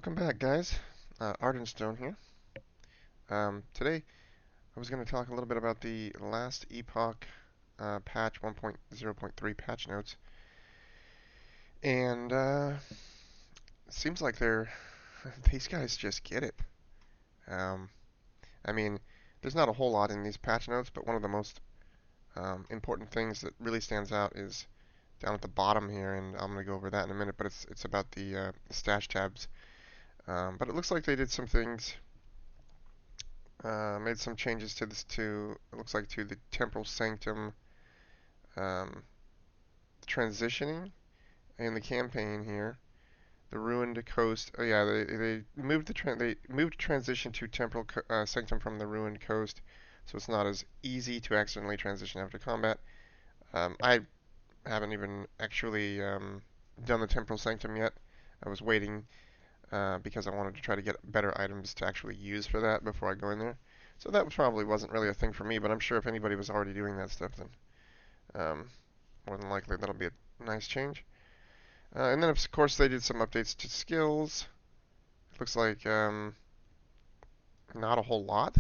Welcome back, guys. Ardenstone here. Today, I was going to talk a little bit about the last Epoch patch 1.0.3 patch notes, and it seems like these guys just get it. Um, I mean, there's not a whole lot in these patch notes, but one of the most important things that really stands out is down at the bottom here, and I'm going to go over that in a minute. But it's about the stash tabs. But it looks like they did some things. Made some changes to this it looks like to the temporal sanctum um, transitioning in the campaign here. The ruined coast. Oh yeah, they moved they moved transition to temporal sanctum from the ruined coast, so it's not as easy to accidentally transition after combat. I haven't even actually done the temporal sanctum yet. I was waiting because I wanted to try to get better items to actually use for that before I go in there. So that probably wasn't really a thing for me, but I'm sure if anybody was already doing that stuff, then um, more than likely that'll be a nice change. And then of course they did some updates to skills. It looks like not a whole lot,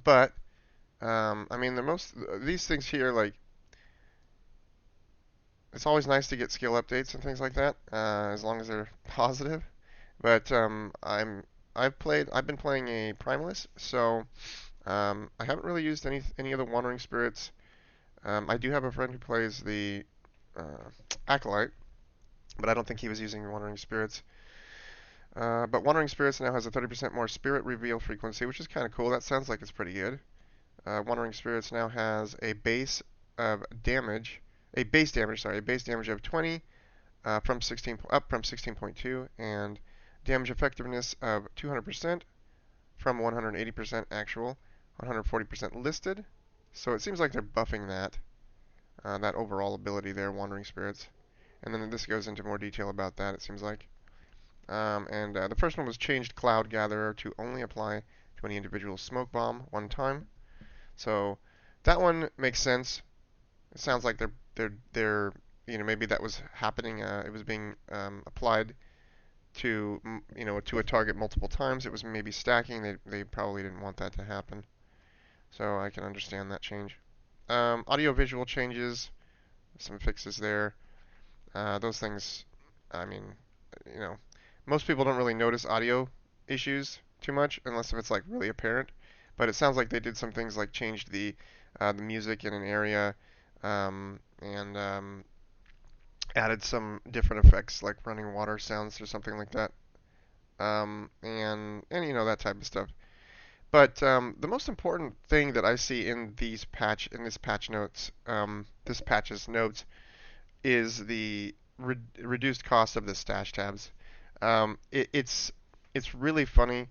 but I mean these things here, like, it's always nice to get skill updates and things like that, as long as they're positive. But I've been playing a primalist, so I haven't really used any of the wandering spirits. I do have a friend who plays the acolyte, but I don't think he was using wandering spirits. But wandering spirits now has a 30% more spirit reveal frequency, which is kind of cool. That sounds like it's pretty good. Wandering spirits now has a base of damage, a base damage of 20 from 16 up from 16.2, and damage effectiveness of 200% from 180% actual, 140% listed. So it seems like they're buffing that overall ability there, Wandering Spirits. And then this goes into more detail about that, it seems like. And the first one was changed Cloud Gatherer to only apply to any individual smoke bomb one time. So that one makes sense. It sounds like they're maybe that was happening. It was being applied to to a target multiple times. It was maybe stacking. They probably didn't want that to happen. So I can understand that change. Audio visual changes, some fixes there. Those things, I mean, you know, most people don't really notice audio issues too much unless if it's like really apparent. But it sounds like they did some things like changed the music in an area, and added some different effects like running water sounds or something like that, and that type of stuff. But the most important thing that I see in this patch notes, this patch's notes, is the reduced cost of the stash tabs. It's really funny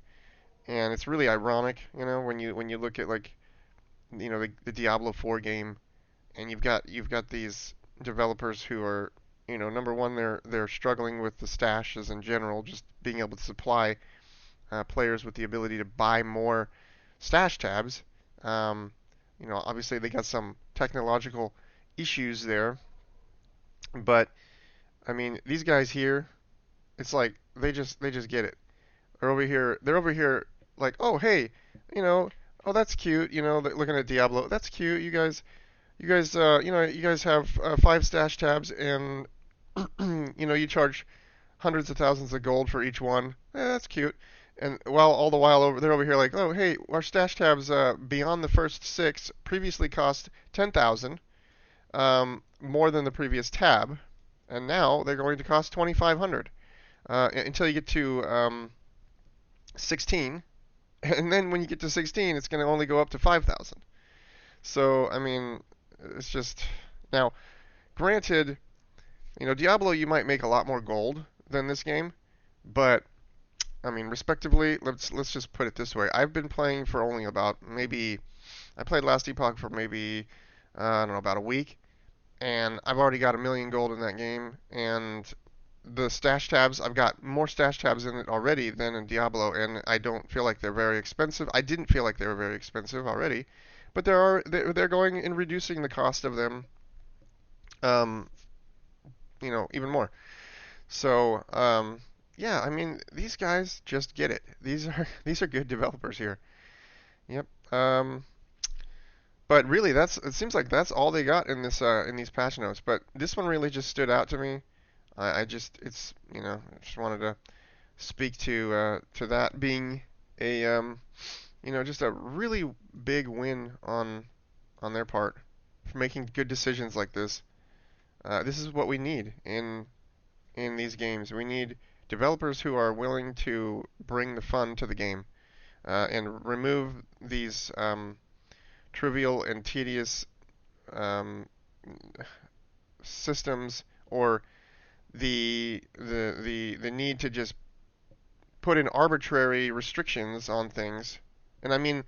and it's really ironic, when you look at, like, the Diablo 4 game, and you've got these developers who are, number one, they're struggling with the stashes in general, just being able to supply players with the ability to buy more stash tabs. Um, Obviously they got some technological issues there, but I mean, these guys here, it's like they just get it. They're over here like, oh hey, you know, oh that's cute, looking at Diablo, that's cute. You guys have 5 stash tabs, and you charge hundreds of thousands of gold for each one. That's cute. And while all the while they're over here like, oh hey, our stash tabs beyond the first 6 previously cost 10,000, more than the previous tab, and now they're going to cost 2,500 until you get to 16, and then when you get to 16, it's going to only go up to 5,000. So I mean, it's just now. Granted, Diablo, you might make a lot more gold than this game, but I mean, respectively, let's just put it this way. I've been playing for only about maybe I played Last Epoch for maybe I don't know, about a week, and I've already got 1,000,000 gold in that game. And the stash tabs, I've got more stash tabs in it already than in Diablo, and I don't feel like they're very expensive. I didn't feel like they were very expensive already, but they're going and reducing the cost of them, um, even more. So yeah, I mean, these guys just get it. These are good developers here. Yep. But really, that's it seems like that's all they got in this in these patch notes. But this one really just stood out to me. I just it's I just wanted to speak to that being a just a really big win on their part for making good decisions like this. This is what we need in these games. We need developers who are willing to bring the fun to the game and remove these trivial and tedious um, systems or the need to just put in arbitrary restrictions on things. And I mean,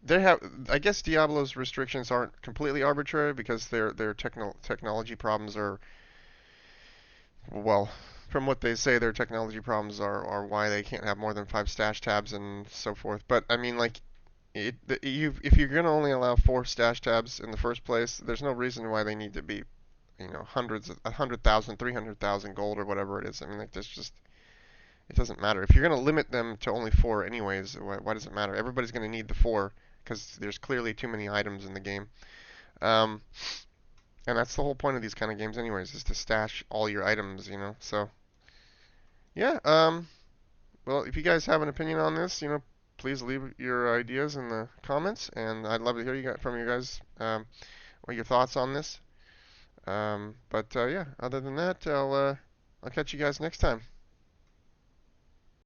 they have. I guess Diablo's restrictions aren't completely arbitrary because their technology problems are well. From what they say, their technology problems are why they can't have more than 5 stash tabs and so forth. But I mean, like, if you're gonna only allow 4 stash tabs in the first place, there's no reason why they need to be, hundreds, 100,000, 300,000 gold or whatever it is. I mean, like, there's just it doesn't matter. If you're gonna limit them to only 4 anyways, why does it matter? Everybody's gonna need the 4 because there's clearly too many items in the game. Um, and that's the whole point of these kind of games, anyways, is to stash all your items. So yeah. Well, if you guys have an opinion on this, please leave your ideas in the comments, and I'd love to hear from you guys. What your thoughts on this. But yeah, other than that, I'll catch you guys next time.